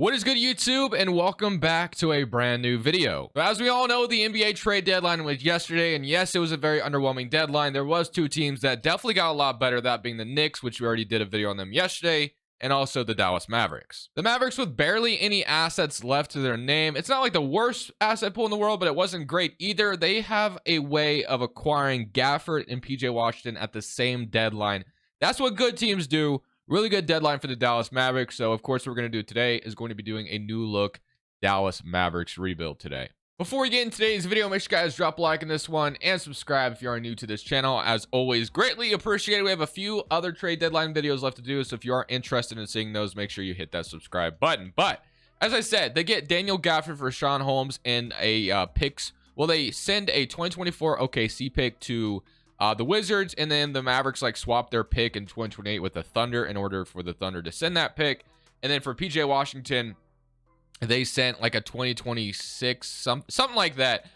What is good, YouTube, and welcome back to a brand new video. As we all know, the NBA trade deadline was yesterday, and yes, it was a very underwhelming deadline. There was two teams that definitely got a lot better, that being the Knicks, which we already did a video on them yesterday, and also the Dallas Mavericks. The Mavericks with barely any assets left to their name. It's not like the worst asset pool in the world, but it wasn't great either. They have a way of acquiring Gafford and PJ Washington at the same deadline. That's what good teams do. Really good deadline for the Dallas Mavericks. So, of course, what we're going to do today is going to be doing a new look Dallas Mavericks rebuild today. Before we get into today's video, make sure you guys drop a like on this one and subscribe if you are new to this channel. As always, greatly appreciated. We have a few other trade deadline videos left to do. So if you are interested in seeing those, make sure you hit that subscribe button. But as I said, they get Daniel Gafford for Sean Holmes and a picks. Well, they send a 2024 OKC pick to the Wizards, and then the Mavericks swap their pick in 2028 with the Thunder in order for the Thunder to send that pick. And then for PJ Washington, they sent like a 2026 something like that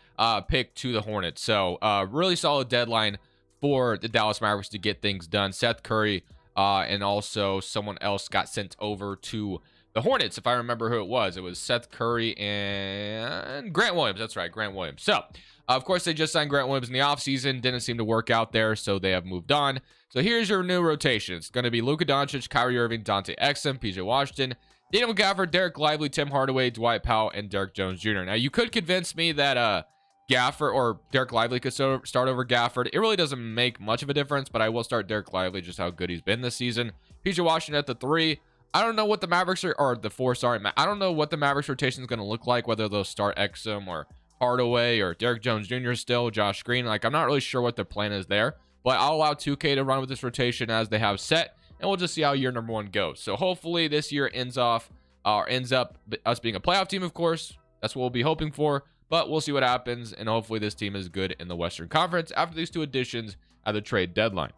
pick to the Hornets. So really solid deadline for the Dallas Mavericks to get things done. Seth Curry and also someone else got sent over to the Hornets, if I remember who it was. It was Seth Curry and Grant Williams. That's right, Grant Williams. So, of course, they just signed Grant Williams in the offseason. Didn't seem to work out there, so they have moved on. So here's your new rotation. It's going to be Luka Doncic, Kyrie Irving, Dante Exum, PJ Washington, Daniel Gafford, Derek Lively, Tim Hardaway, Dwight Powell, and Derek Jones Jr. Now, you could convince me that Gafford or Derek Lively could start over Gafford. It really doesn't make much of a difference, but I will start Derek Lively, just how good he's been this season. PJ Washington at the 3. I don't know what the Mavericks are, or the 4, sorry. I don't know what the Mavericks rotation is going to look like, whether they'll start Exum or Hardaway or Derek Jones Jr. still, Josh Green. I'm not really sure what their plan is there, but I'll allow 2K to run with this rotation as they have set, and we'll just see how year number 1 goes. So hopefully this year ends up us being a playoff team, of course. That's what we'll be hoping for, but we'll see what happens, and hopefully this team is good in the Western Conference after these two additions at the trade deadline.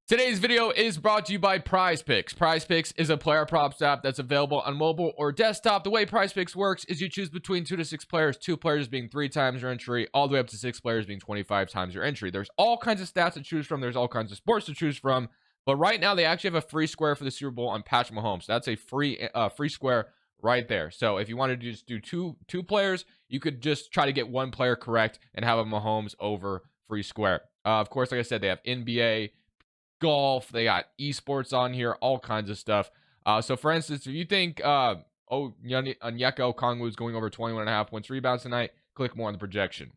Today's video is brought to you by Prize Picks. Prize Picks is a player props app that's available on mobile or desktop. The way Prize Picks works is you choose between 2 to 6 players, 2 players being 3 times your entry, all the way up to 6 players being 25 times your entry. There's all kinds of stats to choose from. There's all kinds of sports to choose from. But right now, they actually have a free square for the Super Bowl on Patrick Mahomes. So that's a free square right there. So if you wanted to just do two players, you could just try to get 1 player correct and have a Mahomes over free square. Of course, like I said, they have NBA, golf, they got esports on here, all kinds of stuff. So for instance, if you think Onyeka Okongwu is going over 21.5 points rebounds tonight, click more on the projection.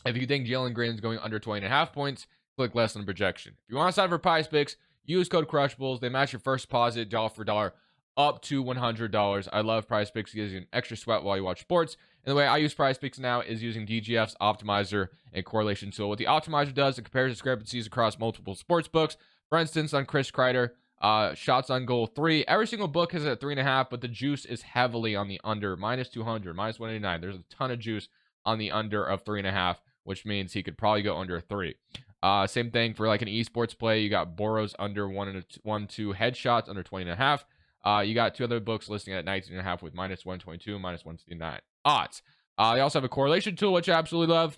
If you think Jalen Green is going under 20.5 points, click less on the projection. If you want to sign for Prize Picks, use code Crushables. They match your first deposit dollar for dollar up to $100. I love Prize Picks. It gives you an extra sweat while you watch sports. And the way I use Prize Picks now is using DGF's optimizer and correlation tool. What the optimizer does, it compares discrepancies across multiple sports books. For instance, on Chris Kreider, shots on goal 3. Every single book has it at 3.5, but the juice is heavily on the under, minus 200, minus 189. There's a ton of juice on the under of 3.5, which means he could probably go under 3. Same thing for like an esports play. You got Boros under 1-2 headshots under 20.5. You got 2 other books listing at 19.5 with minus 122, minus 159 odds. They also have a correlation tool, which I absolutely love.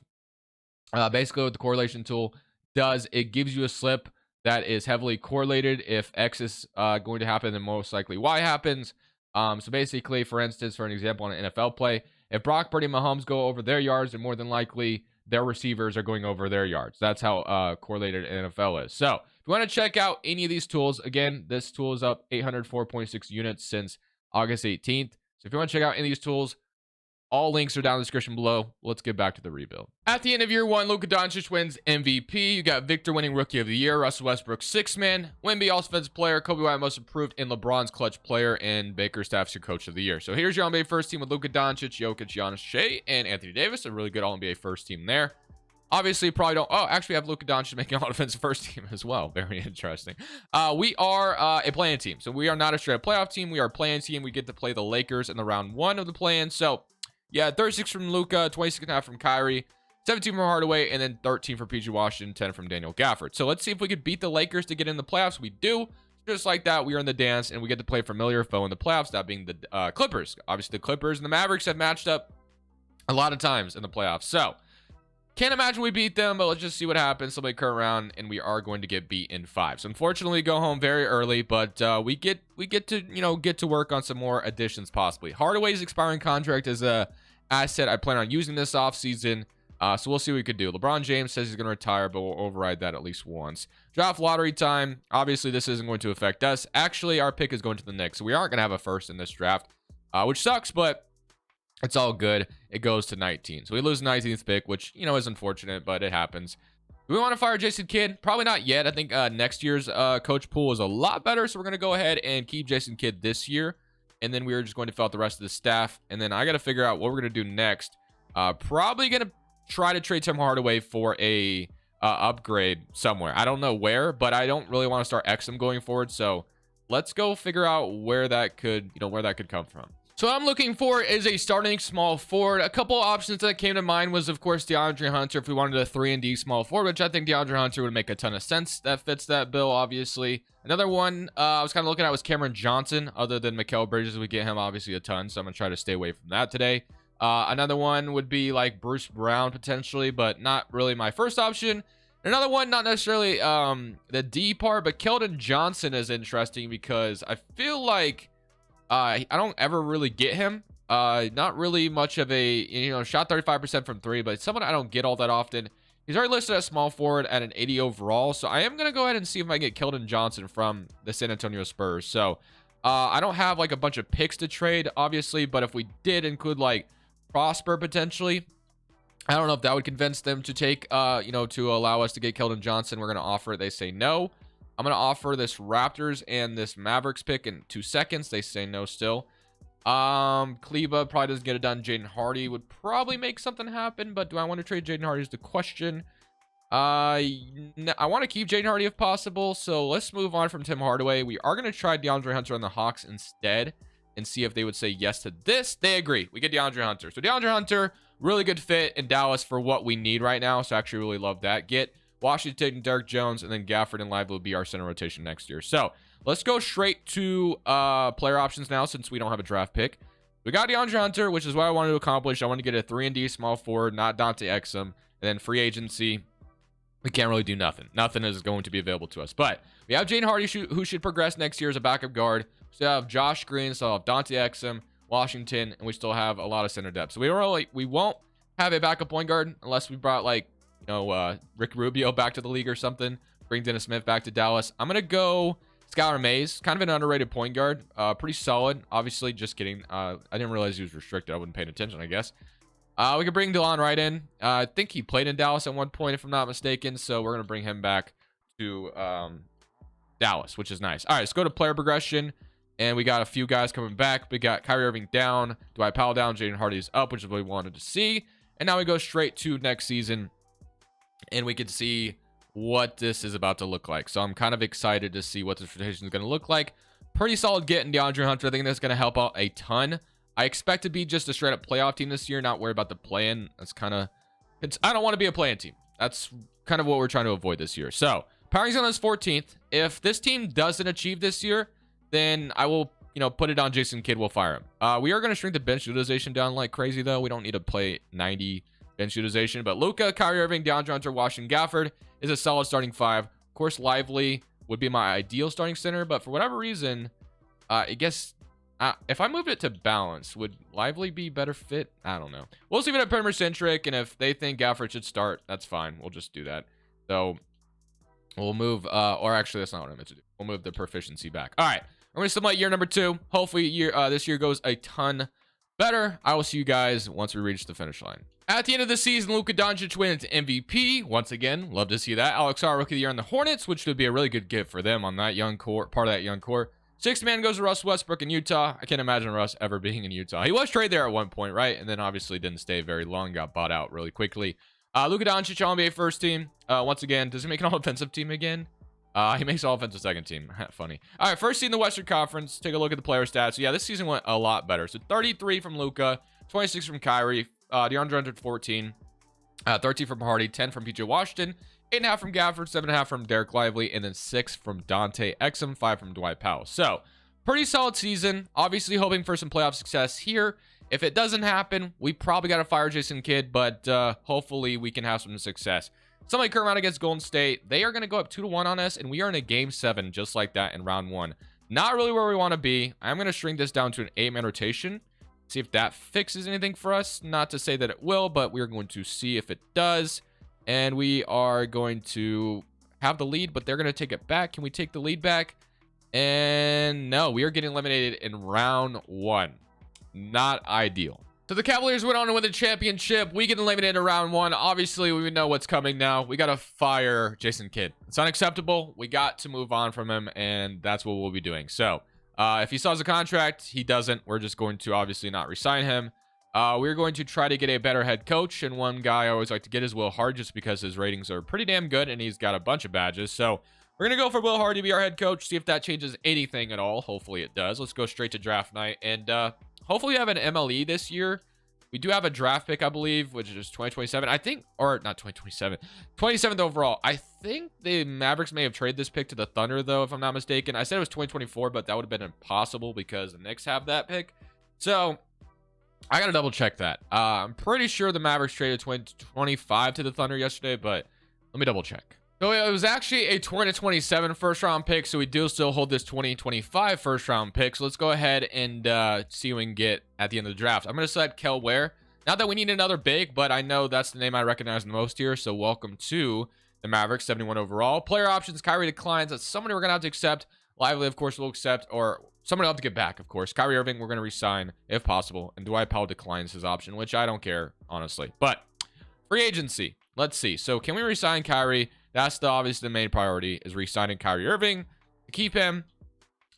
Basically, what the correlation tool does, it gives you a slip that is heavily correlated. If X is going to happen, then most likely Y happens. So basically, for instance, for an example on an NFL play, if Brock Purdy and Mahomes go over their yards, then more than likely their receivers are going over their yards. That's how correlated NFL is. So if you want to check out any of these tools, again, this tool is up 804.6 units since August 18th. So if you want to check out any of these tools, all links are down in the description below. Let's get back to the rebuild. At the end of year 1, Luka Doncic wins MVP. You got Victor winning Rookie of the Year, Russell Westbrook 6th man, Wemby Offensive Player, Kobe Bryant Most Improved, and LeBron's Clutch Player, and Baker Staff's your Coach of the Year. So here's your NBA first team with Luka Doncic, Jokic, Giannis, Shea, and Anthony Davis. A really good All-NBA first team there. Obviously, probably don't. Oh, actually, we have Luka Doncic making all defensive first team as well. Very interesting. We are a play-in team, so we are not a straight playoff team. We are a play-in team. We get to play the Lakers in the round 1 of the play-in. So yeah, 36 from Luka, 26.5 from Kyrie, 17 from Hardaway, and then 13 for PJ Washington, 10 from Daniel Gafford. So let's see if we could beat the Lakers to get in the playoffs. We do. Just like that, we are in the dance, and we get to play a familiar foe in the playoffs, that being the Clippers. Obviously, the Clippers and the Mavericks have matched up a lot of times in the playoffs. So Can't imagine we beat them, but let's just see what happens. Somebody current round, and we are going to get beat in 5. So unfortunately, go home very early, but we get to get to work on some more additions possibly. Hardaway's expiring contract is a asset I plan on using this offseason. So we'll see what we could do. LeBron James says he's going to retire, but we'll override that at least once. Draft lottery time. Obviously, this isn't going to affect us. Actually, our pick is going to the Knicks, so we aren't going to have a first in this draft, which sucks, but it's all good. It goes to 19. So we lose 19th pick, which, is unfortunate, but it happens. Do we want to fire Jason Kidd? Probably not yet. I think next year's coach pool is a lot better, so we're going to go ahead and keep Jason Kidd this year, and then we're just going to fill out the rest of the staff, and then I got to figure out what we're going to do next. Probably going to try to trade Tim Hardaway for a upgrade somewhere. I don't know where, but I don't really want to start Exum going forward, so let's go figure out where that could come from. So what I'm looking for is a starting small forward. A couple options that came to mind was, of course, DeAndre Hunter if we wanted a 3-and-D small forward, which I think DeAndre Hunter would make a ton of sense. That fits that bill, obviously. Another one I was kind of looking at was Cameron Johnson. Other than Mikal Bridges, we get him obviously a ton, so I'm going to try to stay away from that today. Another one would be like Bruce Brown potentially, but not really my first option. Another one, not necessarily the D part, but Keldon Johnson is interesting because I feel like I don't ever really get him. Not really much of a, shot 35% from 3, but someone I don't get all that often. He's already listed as small forward at an 80 overall, so I am going to go ahead and see if I can get Keldon Johnson from the San Antonio Spurs. So I don't have like a bunch of picks to trade, obviously, but if we did include like Prosper potentially, I don't know if that would convince them to take, to allow us to get Keldon Johnson. We're going to offer it. They say no. I'm going to offer this Raptors and this Mavericks pick in 2 seconds. They say no still. Kleba probably doesn't get it done. Jaden Hardy would probably make something happen, but do I want to trade Jaden Hardy is the question. I want to keep Jaden Hardy if possible, so let's move on from Tim Hardaway. We are going to try DeAndre Hunter on the Hawks instead and see if they would say yes to this. They agree. We get DeAndre Hunter. So DeAndre Hunter, really good fit in Dallas for what we need right now, so I actually really love that get. Washington, Derek Jones, and then Gafford and Lively will be our center rotation next year. So let's go straight to player options now since we don't have a draft pick. We got DeAndre Hunter, which is what I wanted to accomplish. I want to get a 3-and-D small forward, not Dante Exum. And then free agency, we can't really do nothing. Nothing is going to be available to us. But we have Jaden Hardy, who should progress next year as a backup guard. We still have Josh Green, still have Dante Exum, Washington, and we still have a lot of center depth. So we won't have a backup point guard unless we brought like Rick Rubio back to the league or something. Bring Dennis Smith back to Dallas. I'm gonna go Skylar Mays, kind of an underrated point guard, pretty solid. Obviously, just kidding. I didn't realize he was restricted. I wasn't paying attention, I guess. We could bring DeLon Wright in. I think he played in Dallas at one point, if I'm not mistaken. So we're gonna bring him back to Dallas, which is nice. All right, let's go to player progression. And we got a few guys coming back. We got Kyrie Irving down, Dwight Powell down, Jaden Hardy's up, which is what we wanted to see. And now we go straight to next season, and we can see what this is about to look like. So I'm kind of excited to see what this rotation is going to look like. Pretty solid getting DeAndre Hunter. I think that's going to help out a ton. I expect to be just a straight up playoff team this year, not worry about the play-in. That's kind of, I don't want to be a play-in team. That's kind of what we're trying to avoid this year. So Power Zone is 14th. If this team doesn't achieve this year, then I will, put it on Jason Kidd. We'll fire him. We are going to shrink the bench utilization down like crazy, though. We don't need to play 90 bench utilization. But Luka, Kyrie Irving, DeAndre Hunter, Washington, Gafford is a solid starting 5. Of course, Lively would be my ideal starting center. But for whatever reason, I guess if I moved it to balance, would Lively be better fit? I don't know. We'll leave it at perimeter centric. And if they think Gafford should start, that's fine. We'll just do that. So we'll move, or actually, that's not what I meant to do. We'll move the proficiency back. All right. I'm going to submit year number 2. Hopefully this year goes a ton better. I will see you guys once we reach the finish line. At the end of the season, Luka Doncic wins MVP. Once again, love to see that. Alex Hart, Rookie of the Year on the Hornets, which would be a really good gift for them on that young core, part of that young core. 6th man goes to Russ Westbrook in Utah. I can't imagine Russ ever being in Utah. He was traded there at one point, right? And then obviously didn't stay very long, got bought out really quickly. Luka Doncic, All-NBA first team. Once again, does he make an all-offensive team again? He makes all-offensive second team. Funny. All right, first team in the Western Conference. Take a look at the player stats. So, yeah, this season went a lot better. So, 33 from Luka, 26 from Kyrie, DeAndre Hunter 14, 13 from Hardy, 10 from PJ Washington, 8.5 from Gafford, 7.5 from Derek Lively, and then 6 from Dante Exum, 5 from Dwight Powell. So, pretty solid season. Obviously, hoping for some playoff success here. If it doesn't happen, we probably got to fire Jason Kidd, but hopefully we can have some success. Somebody current round against Golden State. They are going to go up 2-1 on us, and we are in a game 7 just like that in round 1. Not really where we want to be. I'm going to shrink this down to an 8-man rotation. See if that fixes anything for us. Not to say that it will, but we're going to see if it does. And we are going to have the lead, but they're going to take it back. Can we take the lead back? And no, we are getting eliminated in round 1. Not ideal. So the Cavaliers went on to win the championship. We get eliminated in round 1. Obviously, we know what's coming now. We got to fire Jason Kidd. It's unacceptable. We got to move on from him, and that's what we'll be doing. So if he still has a contract, he doesn't. We're just going to obviously not resign him. We're going to try to get a better head coach. And one guy I always like to get is Will Hard, just because his ratings are pretty damn good, and he's got a bunch of badges. So we're going to go for Will Hard to be our head coach, see if that changes anything at all. Hopefully it does. Let's go straight to draft night. And hopefully we have an MLE this year. We do have a draft pick, I believe, which is 2027. I think, or not 2027, 27th overall. I think the Mavericks may have traded this pick to the Thunder, though, if I'm not mistaken. I said it was 2024, but that would have been impossible because the Knicks have that pick. So I got to double check that. I'm pretty sure the Mavericks traded 2025 to the Thunder yesterday, but let me double check. So it was actually a 2027 first round pick. So we do still hold this 2025 first round pick. So let's go ahead and see who we can get at the end of the draft. I'm going to select Kel Ware. Not that we need another big, but I know that's the name I recognize the most here. So welcome to the Mavericks, 71 overall. Player options, Kyrie declines. That's somebody we're going to have to accept. Lively, of course, we'll accept, or somebody will have to get back, of course. Kyrie Irving, we're going to resign if possible. And Dwight Powell declines his option, which I don't care, honestly. But free agency, let's see. So can we resign Kyrie? That's obviously the main priority, is re-signing Kyrie Irving to keep him.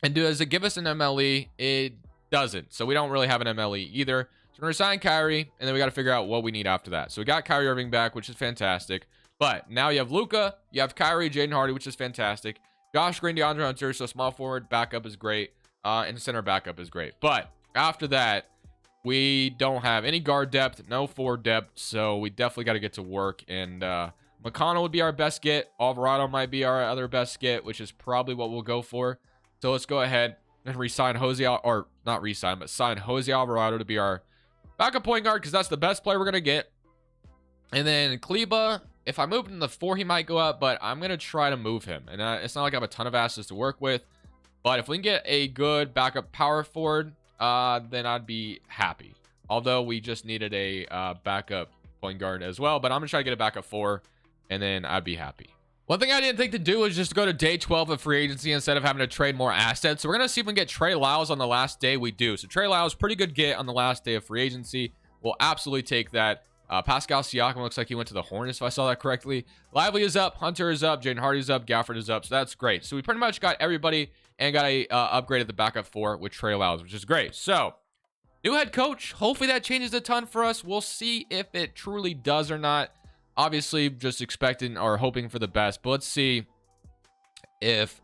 And does it give us an MLE? It doesn't. So we don't really have an MLE either. So we're going to sign Kyrie, and then we got to figure out what we need after that. So we got Kyrie Irving back, which is fantastic. But now you have Luka, you have Kyrie, Jaden Hardy, which is fantastic. Josh Green, DeAndre Hunter, so small forward backup is great. And center backup is great. But after that, we don't have any guard depth, no forward depth. So we definitely got to get to work. And McConnell would be our best get. Alvarado might be our other best get, which is probably what we'll go for. So let's go ahead and re-sign Jose, or not re-sign, but sign Jose Alvarado to be our backup point guard, because that's the best player we're going to get. And then Kleba, if I move him to the 4, he might go up, but I'm going to try to move him. And it's not like I have a ton of assets to work with. But if we can get a good backup power forward, then I'd be happy. Although we just needed a backup point guard as well. But I'm going to try to get a backup 4. And then I'd be happy. One thing I didn't think to do was just go to day 12 of free agency instead of having to trade more assets. So we're going to see if we can get Trey Lyles on the last day. We do. So Trey Lyles, pretty good get on the last day of free agency. We'll absolutely take that. Pascal Siakam looks like he went to the Hornets, if I saw that correctly. Lively is up. Hunter is up. Jaden Hardy is up. Gafford is up. So that's great. So we pretty much got everybody and got a upgrade at the backup 4 with Trey Lyles, which is great. So new head coach. Hopefully that changes a ton for us. We'll see if it truly does or not. Obviously, just expecting or hoping for the best. But let's see if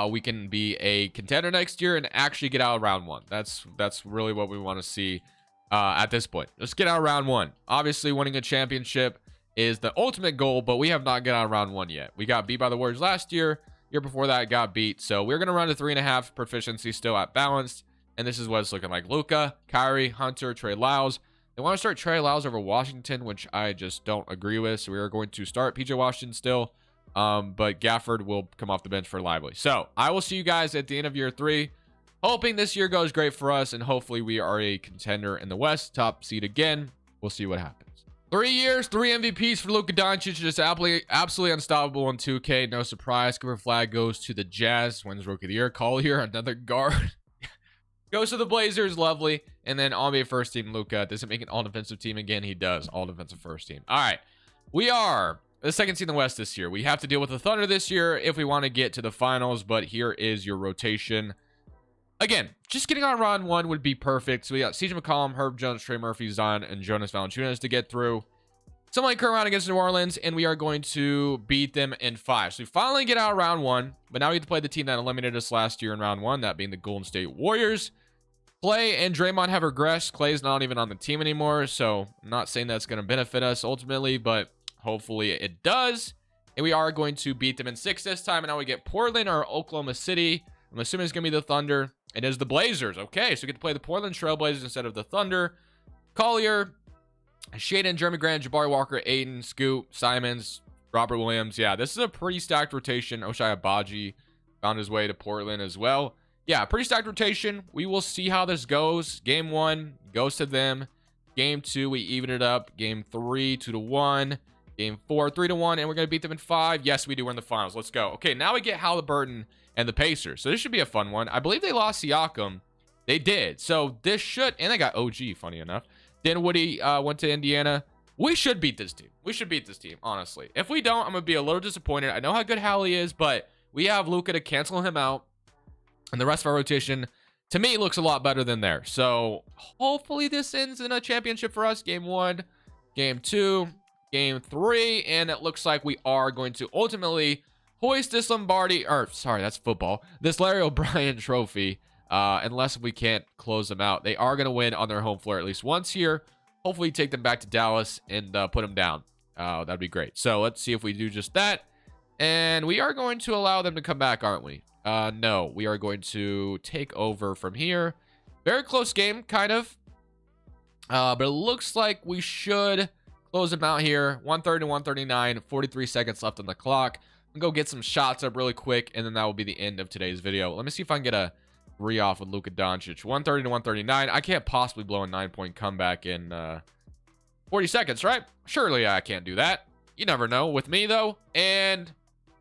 we can be a contender next year and actually get out of round 1. That's really what we want to see at this point. Let's get out of round 1. Obviously, winning a championship is the ultimate goal, but we have not got out of round 1 yet. We got beat by the Warriors last year. Year before that, got beat. So we're going to run to 3.5 proficiency still at balanced. And this is what it's looking like. Luka, Kyrie, Hunter, Trey Lyles. They want to start Trey Lyles over Washington, which I just don't agree with. So we are going to start PJ Washington still. But Gafford will come off the bench for Lively. So I will see you guys at the end of year 3. Hoping this year goes great for us. And hopefully we are a contender in the West. Top seed again. We'll see what happens. 3 years, 3 MVPs for Luka Doncic. Just absolutely unstoppable in 2K. No surprise. Cooper Flag goes to the Jazz. Wins Rookie of the Year. Collier, another guard. Goes to the Blazers, lovely. And then all-NBA first team, Luka. Does it make an all-defensive team again? He does. All-defensive first team. All right. We are the second seed in the West this year. We have to deal with the Thunder this year if we want to get to the finals. But here is your rotation. Again, just getting on round 1 would be perfect. So we got CJ McCollum, Herb Jones, Trey Murphy, Zion, and Jonas Valanciunas to get through. Somebody current round against New Orleans, and we are going to beat them in 5. So we finally get out of round 1. But now we have to play the team that eliminated us last year in round 1, that being the Golden State Warriors. Clay and Draymond have regressed. Clay's not even on the team anymore, so I'm not saying that's going to benefit us ultimately, but hopefully it does. And we are going to beat them in 6 this time, and now we get Portland or Oklahoma City. I'm assuming it's going to be the Thunder. It is the Blazers. Okay, so we get to play the Portland Trailblazers instead of the Thunder. Collier, Shaden, Jeremy Grant, Jabari Walker, Aiden, Scoot, Simons, Robert Williams. Yeah, this is a pretty stacked rotation. Oshai Abaji found his way to Portland as well. Yeah, pretty stacked rotation. We will see how this goes. Game 1 goes to them. Game 2, we even it up. Game 3, 2-1. Game 4, 3-1. And we're going to beat them in 5. Yes, we do. We're in the finals. Let's go. Okay, now we get Halliburton and the Pacers. So this should be a fun one. I believe they lost Siakam. They did. So this should... And they got OG, funny enough. Dinwiddie went to Indiana. We should beat this team. We should beat this team, honestly. If we don't, I'm going to be a little disappointed. I know how good Hallie is, but we have Luka to cancel him out. And the rest of our rotation, to me, looks a lot better than theirs. So hopefully this ends in a championship for us. Game 1, Game 2, Game 3. And it looks like we are going to ultimately hoist this Lombardi, or sorry, that's football, this Larry O'Brien trophy, unless we can't close them out. They are going to win on their home floor at least once here. Hopefully take them back to Dallas and put them down. That'd be great. So let's see if we do just that. And we are going to allow them to come back, aren't we? No, we are going to take over from here. Very close game, kind of. But it looks like we should close them out here. 130 to 139, 43 seconds left on the clock. I'll go get some shots up really quick, and then that will be the end of today's video. Let me see if I can get a 3 off with Luka Doncic. 130 to 139. I can't possibly blow a 9-point comeback in 40 seconds, right? Surely I can't do that. You never know with me, though. And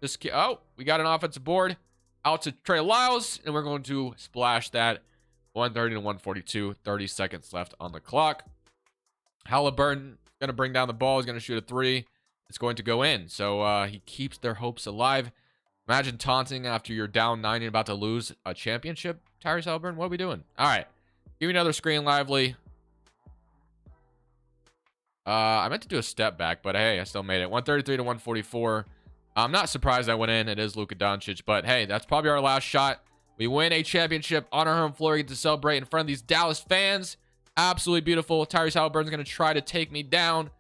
this... Oh, we got an offensive board. Out to Trey Lyles, and we're going to splash that. 130 to 142, 30 seconds left on the clock. Halliburton going to bring down the ball. He's going to shoot a 3. It's going to go in. So he keeps their hopes alive. Imagine taunting after you're down 9 and about to lose a championship. Tyrese Halliburton, what are we doing? All right. Give me another screen, Lively. I meant to do a step back, but hey, I still made it. 133 to 144. I'm not surprised I went in. It is Luka Doncic, but hey, that's probably our last shot. We win a championship on our home floor. We get to celebrate in front of these Dallas fans. Absolutely beautiful. Tyrese Halliburton's going to try to take me down.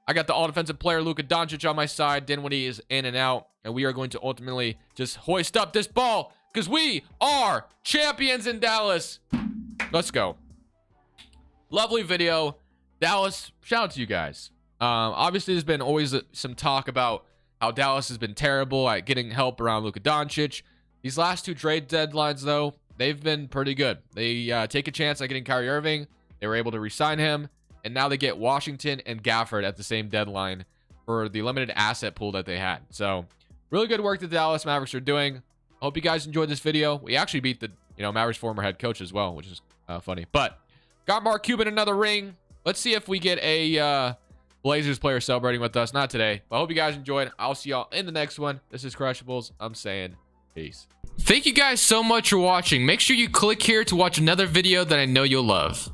I got the all-defensive player, Luka Doncic, on my side. Dinwiddie is in and out, and we are going to ultimately just hoist up this ball because we are champions in Dallas. Let's go. Lovely video. Dallas, shout out to you guys. Obviously, there's been always some talk about how Dallas has been terrible at getting help around Luka Doncic. These last 2 trade deadlines, though, they've been pretty good. They take a chance on getting Kyrie Irving. They were able to re-sign him. And now they get Washington and Gafford at the same deadline for the limited asset pool that they had. So, really good work that the Dallas Mavericks are doing. I hope you guys enjoyed this video. We actually beat the Mavericks former head coach as well, which is funny. But, got Mark Cuban another ring. Let's see if we get a Blazers player celebrating with us. Not today. But I hope you guys enjoyed. I'll see y'all in the next one. This is Crushables. I'm saying peace. Thank you guys so much for watching. Make sure you click here to watch another video that I know you'll love.